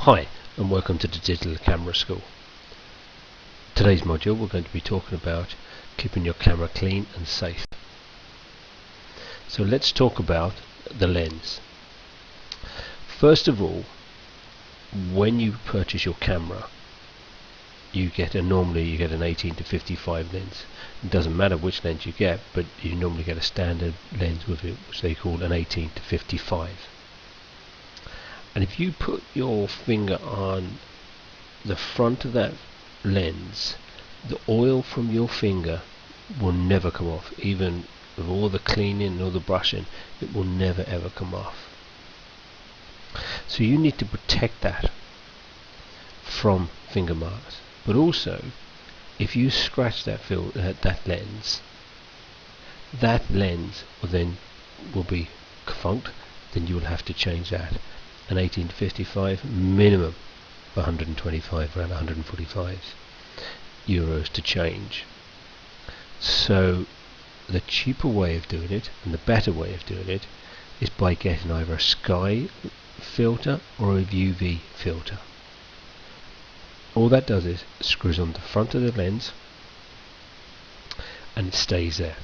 Hi, and welcome to the Digital Camera School. Today's module we're going to be talking about keeping your camera clean and safe. So let's talk about the lens. First of all, when you purchase your camera, normally you get an 18-55 lens. It doesn't matter which lens you get, but you normally get a standard lens with it, which they call an 18-55. And if you put your finger on the front of that lens, the oil from your finger will never come off. Even with all the cleaning and all the brushing, it will never ever come off. So you need to protect that from finger marks. But also, if you scratch that lens will be defunct. Then you will have to change that. An 18-55 minimum for 125, around 145 euros to change. So the cheaper way of doing it and the better way of doing it is by getting either a sky filter or a UV filter. All that does is screws on the front of the lens and it stays there.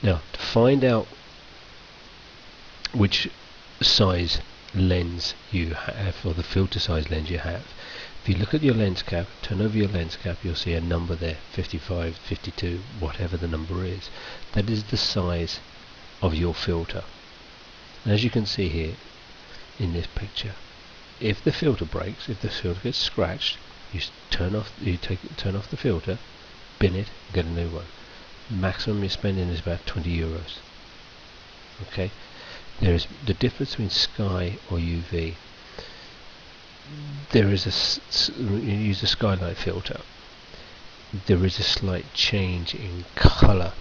Now, to find out which size lens you have, or the filter size lens you have, if you look at your lens cap, turn over your lens cap, you'll see a number there, 55, 52, whatever the number is. That is the size of your filter. And as you can see here in this picture, if the filter breaks, if the filter gets scratched, you turn off the filter, bin it, and get a new one. Maximum you're spending is about 20 euros. Okay. There is the difference between sky or UV. There is you use a skylight filter. There is a slight change in color,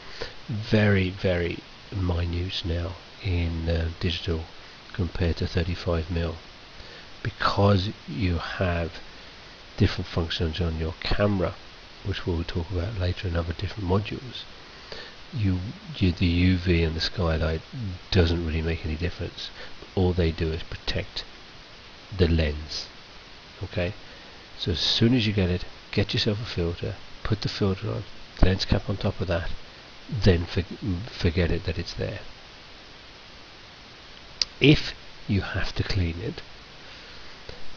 very, very minute now in digital compared to 35mm, because you have different functions on your camera, which we'll talk about later in other different modules. The UV and the skylight doesn't really make any difference. All they do is protect the lens. Okay, so as soon as you get it, get yourself a filter, put the filter on, lens cap on top of that, then forget it that it's there. If you have to clean it,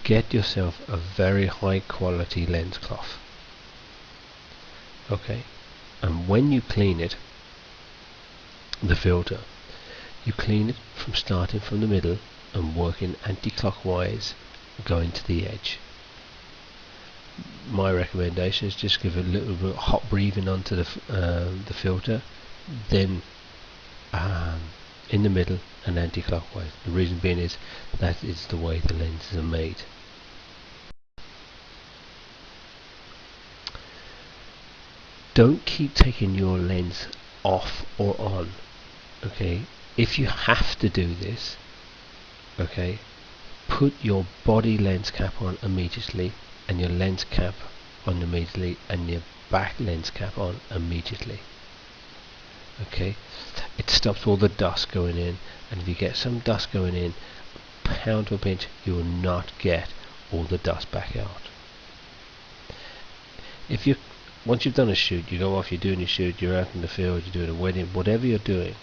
get yourself a very high quality lens cloth. Okay, and when you clean it, the filter, you clean it from starting from the middle and working anti-clockwise, going to the edge. My recommendation is just give a little bit of hot breathing onto the filter, then in the middle and anti-clockwise. The reason being is that is the way the lenses are made. Don't keep taking your lens off or on. Okay, if you have to do this, okay, put your body lens cap on immediately and your lens cap on immediately and your back lens cap on immediately. Okay, it stops all the dust going in, and if you get some dust going in, pound to a pinch, you will not get all the dust back out. If you once you've done a shoot, you go off, you're doing your shoot, you're out in the field, you're doing a wedding, whatever you're doing,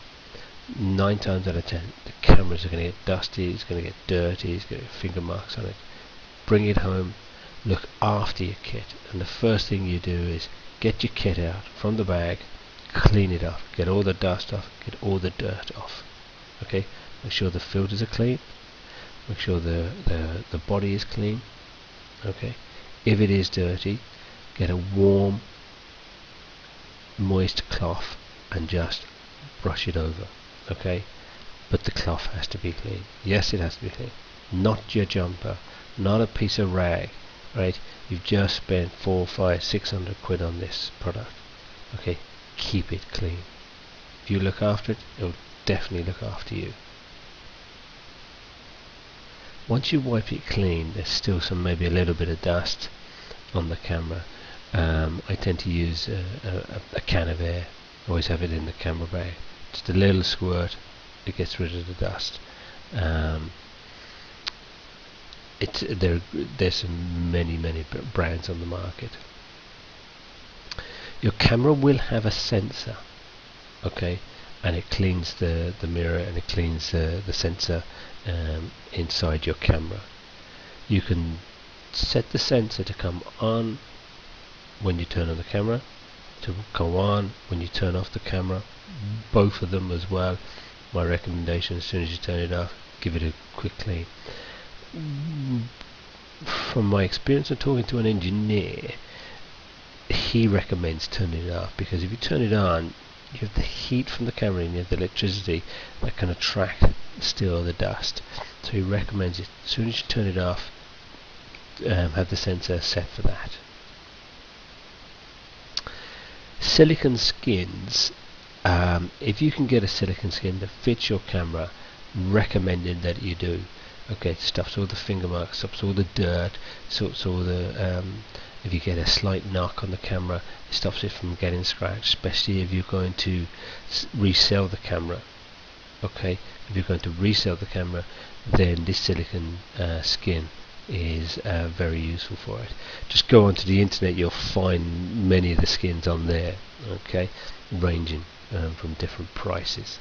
9 times out of 10 the cameras are going to get dusty, it's going to get dirty, it's going to get finger marks on it. Bring it home, look after your kit, and the first thing you do is get your kit out from the bag, clean it off, get all the dust off, get all the dirt off. Okay, make sure the filters are clean, make sure the body is clean. Okay, if it is dirty, get a warm moist cloth and just brush it over. Okay, but the cloth has to be clean. Yes, it has to be clean. Not your jumper, not a piece of rag, right? You've just spent 400, 500, 600 quid on this product. Okay, keep it clean. If you look after it, it'll definitely look after you. Once you wipe it clean, there's still maybe a little bit of dust on the camera. I tend to use a can of air. Always have it in the camera bag. Just a little squirt, it gets rid of the dust. there's many brands on the market. Your camera will have a sensor, okay, and it cleans the mirror, and it cleans the sensor inside your camera. You can set the sensor to come on when you turn on the camera, to go on when you turn off the camera, both of them as well. My recommendation, as soon as you turn it off, give it a quick clean. From my experience of talking to an engineer, he recommends turning it off, because if you turn it on, you have the heat from the camera and you have the electricity that can attract still the dust. So he recommends it, as soon as you turn it off, have the sensor set for that. Silicone skins, if you can get a silicone skin that fits your camera, recommended that you do. Okay, it stops all the finger marks, stops all the dirt, stops all the if you get a slight knock on the camera, it stops it from getting scratched, especially if you're going to resell the camera. Okay, if you're going to resell the camera, then this silicone skin is very useful for it. Just go onto the internet, you'll find many of the skins on there, okay, ranging from different prices.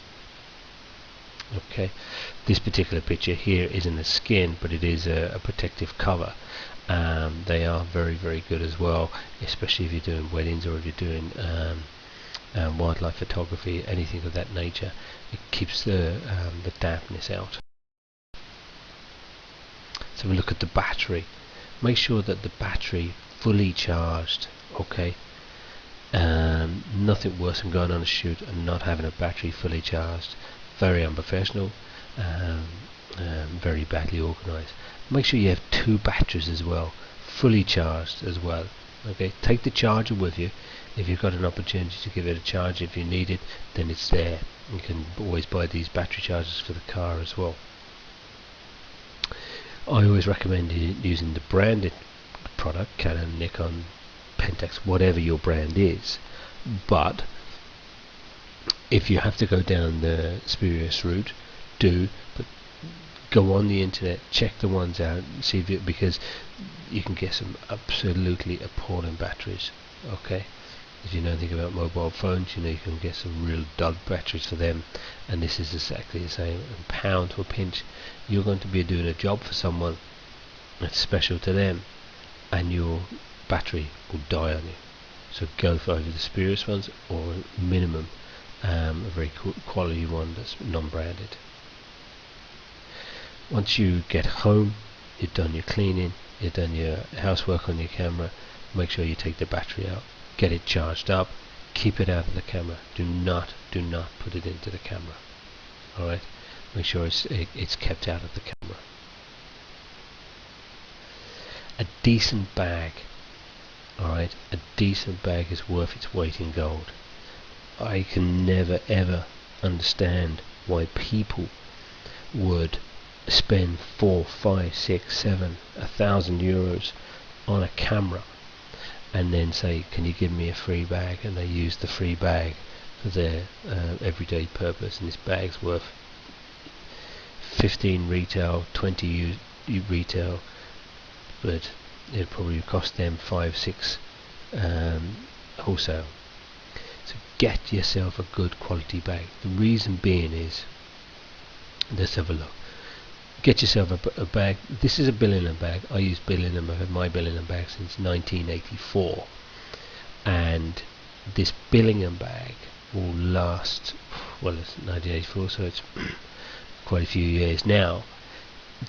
Okay, this particular picture here isn't a skin, but it is a protective cover. They are very good as well, especially if you're doing weddings or if you're doing wildlife photography, anything of that nature. It keeps the dampness out. So we look at the battery. Make sure that the battery fully charged. Okay, nothing worse than going on a shoot and not having a battery fully charged. Very unprofessional, very badly organized. Make sure you have 2 batteries as well, fully charged as well. Okay, take the charger with you. If you've got an opportunity to give it a charge, if you need it, then it's there. You can always buy these battery chargers for the car as well. I always recommend using the branded product, Canon, Nikon, Pentax, whatever your brand is. But if you have to go down the spurious route, but go on the internet, check the ones out, see if because you can get some absolutely appalling batteries. Okay, if you know anything about mobile phones, you know you can get some real dud batteries for them, and this is exactly the same. A pound to a pinch, you're going to be doing a job for someone that's special to them, and your battery will die on you. So go for either the spurious ones or minimum a very quality one that's non-branded. Once you get home, you've done your cleaning, you've done your housework on your camera, make sure you take the battery out, get it charged up, keep it out of the camera. Do not put it into the camera. Alright, make sure it's kept out of the camera. A decent bag, alright, a decent bag is worth its weight in gold. I can never ever understand why people would spend 4, 5, 6, 7, 1,000 euros on a camera and then say, can you give me a free bag, and they use the free bag for their everyday purpose, and this bag's worth 15 retail, 20 retail, but it probably cost them 5, 6 wholesale. So get yourself a good quality bag. The reason being is, let's have a look. Get yourself a bag. This is a Billingen bag. I use Billingen. I've had my Billingen bag since 1984, and this Billingen bag will last, well, it's 1984, so it's quite a few years now.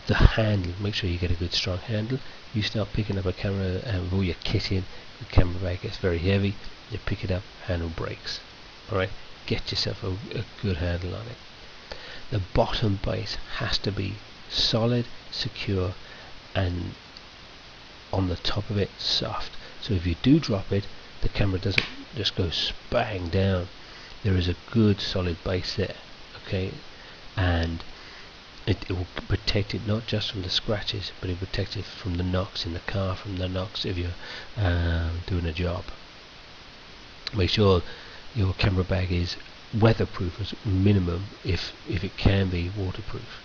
The handle, make sure you get a good strong handle. You start picking up a camera with all your kit in, the camera bag gets very heavy, you pick it up, handle breaks. Alright, get yourself a good handle on it. The bottom base has to be solid, secure, and on the top of it soft, so if you do drop it, the camera doesn't just go spang down. There is a good solid base there, okay, and it will protect it not just from the scratches, but it will protect it from the knocks in the car, from the knocks if you're doing a job. Make sure your camera bag is weatherproof as minimum, if it can be waterproof.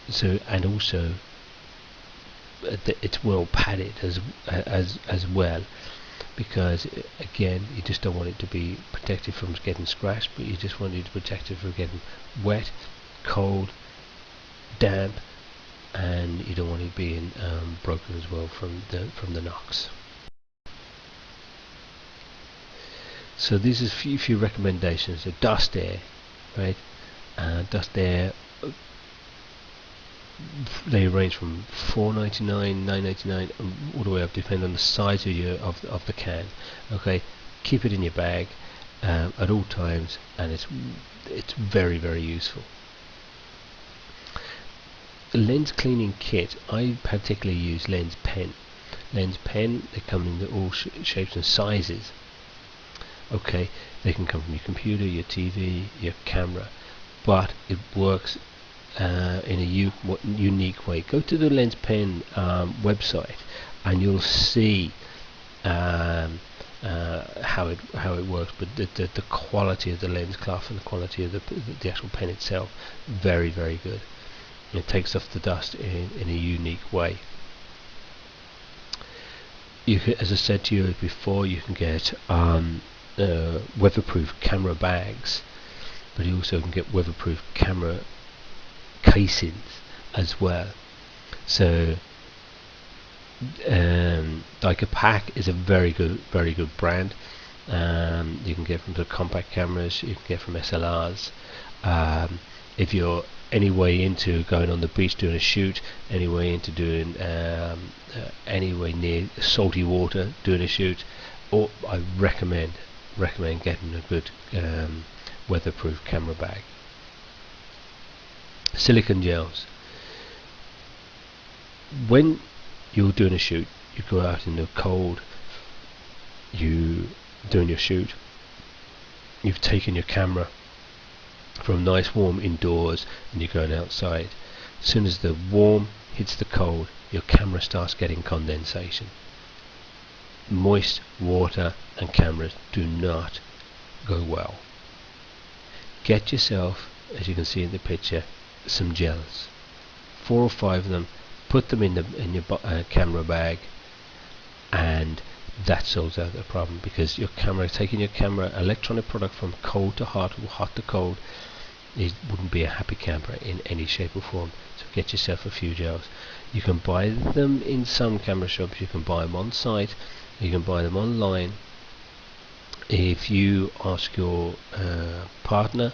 So, and also it's well padded as well, because again, you just don't want it to be protected from getting scratched, but you just want it to protect it from getting wet, cold, damp, and you don't want it being broken as well from the knocks. So these are few recommendations. The dust air, right? Dust air, they range from $4.99, $9.99, all the way up, depending on the size of the can. Okay, keep it in your bag at all times, and it's very, very useful. The lens cleaning kit, I particularly use Lens Pen. Lens Pen, they come in all shapes and sizes. Okay, they can come from your computer, your TV, your camera, but it works in a unique way. Go to the Lens Pen website, and you'll see how it works. But the quality of the lens cloth and the quality of the actual pen itself, very, very good. It takes off the dust in a unique way. You can, as I said to you before, you can get weatherproof camera bags, but you also can get weatherproof camera casings as well. So Leica Pack is a very good brand. You can get from the compact cameras, you can get from SLRs. If you're anyway into going on the beach doing a shoot, anyway into doing anyway near salty water doing a shoot, or I recommend getting a good weatherproof camera bag. Silicone gels. When you're doing a shoot, you go out in the cold, you doing your shoot, you've taken your camera from nice warm indoors and you're going outside. As soon as the warm hits the cold, your camera starts getting condensation. Moist water and cameras do not go well. Get yourself, as you can see in the picture, some gels, 4 or 5 of them. Put them in your camera bag, and that solves out the problem, because your camera, taking your camera electronic product from cold to hot or hot to cold, it wouldn't be a happy camera in any shape or form. So get yourself a few gels. You can buy them in some camera shops, you can buy them on site, you can buy them online. If you ask your partner,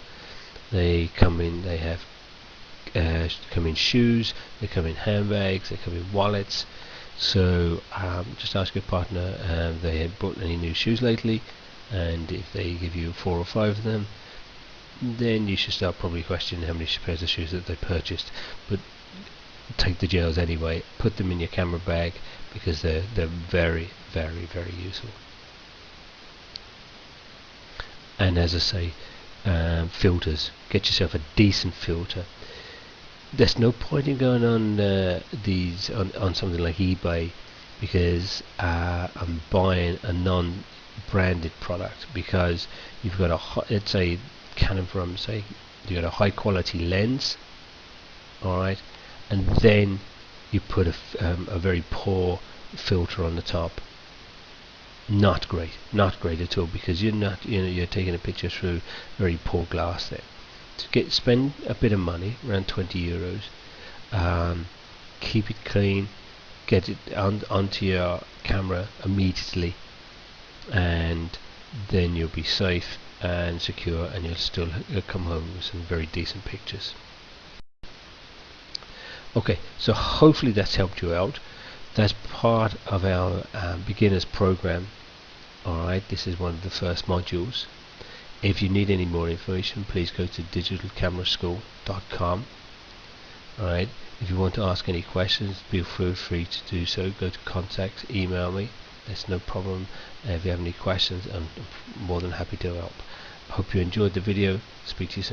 they come in, they have come in shoes, they come in handbags, they come in wallets. So just ask your partner they have bought any new shoes lately, and if they give you 4 or 5 of them, then you should start probably questioning how many pairs of shoes that they purchased. But take the gels anyway, put them in your camera bag, because they're very, very, very useful. And as I say, filters. Get yourself a decent filter. There's no point in going on these on something like eBay, because I'm buying a non-branded product, because you've got let's say Canon from, say you got a high quality lens, alright, and then you put a very poor filter on the top. Not great at all, because you're taking a picture through very poor glass there. To spend a bit of money, around 20 euros, keep it clean, get it onto your camera immediately, and then you'll be safe and secure, and you'll still come home with some very decent pictures. Okay, so hopefully that's helped you out. That's part of our beginners program. Alright, this is one of the first modules. If you need any more information, please go to digitalcameraschool.com. Alright, if you want to ask any questions, feel free to do so. Go to contact, email me, that's no problem. If you have any questions, I'm more than happy to help. I hope you enjoyed the video. Speak to you soon.